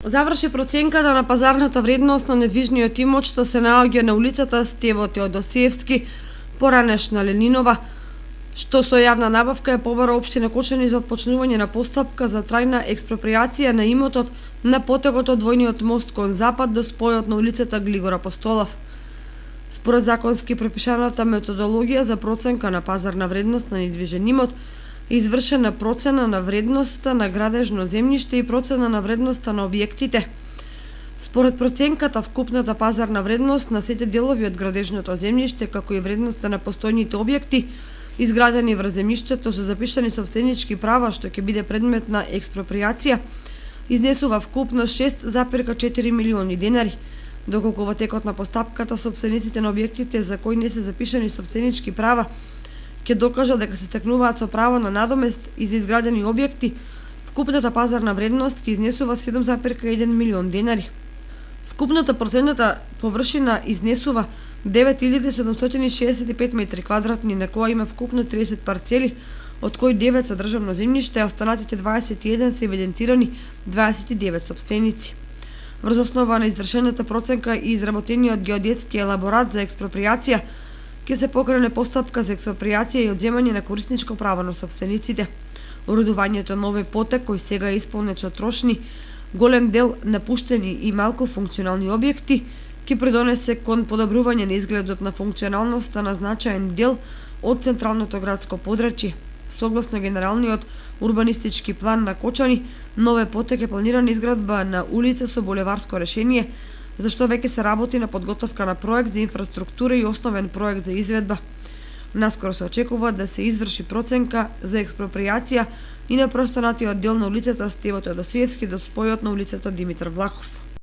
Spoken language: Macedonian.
Заврши проценката на пазарната вредност на недвижниот имот што се наоѓа на улицата Стево Теодосиевски, поранешна Ленинова, што со јавна набавка е побара општина Кочани за отпочнување на постапка за трајна експроприација на имотот на потегот од двојниот мост кон запад до спојот на улицата Глигор Апостолов. Според законски препишаната методологија за проценка на пазарна вредност на недвижен имот, извршена процена на вредноста на градежно земјиште и процена на вредноста на објектите. Според проценката, вкупната пазарна вредност на сите делови од градежното земјиште, како и вредноста на постојните објекти, изградени врз земјиштето со запишани собственички права што ќе биде предмет на експроприација, изнесува вкупно 6,4 милиони денари, доколку во текот на постапката собствениците на објектите за кои не се запишани собственички права ќе докажат дека се стекнуваат со право на надомест и за изградени објекти, вкупната пазарна вредност ќе изнесува 7,1 милион денари. Вкупната процентната површина изнесува 9765 метри квадратни, на која има вкупно 30 парцели, од кои 9 са државно земјиште, а останатите 21 се евидентирани 29 собственици. Врз основа на извршената проценка и изработениот геодетски елаборат за експроприација, ќе се покрене постапка за експроприација и одземање на корисничко право на собствениците. Уредувањето на овој потек, кој сега е исполнет со трошни, голем дел напуштени и малку функционални објекти, ќе придонесе кон подобрување на изгледот на функционалноста на значаен дел од централното градско подрачје. Согласно генералниот урбанистички план на Кочани, нове потек е планирана изградба на улица со булеварско решение, за што веќе се работи на подготовка на проект за инфраструктура и основен проект за изведба. Наскоро се очекува да се изврши проценка за експроприација и на преостанатиот дел на улицата Стево Теодосиевски до спојот на улицата Димитар Влахов.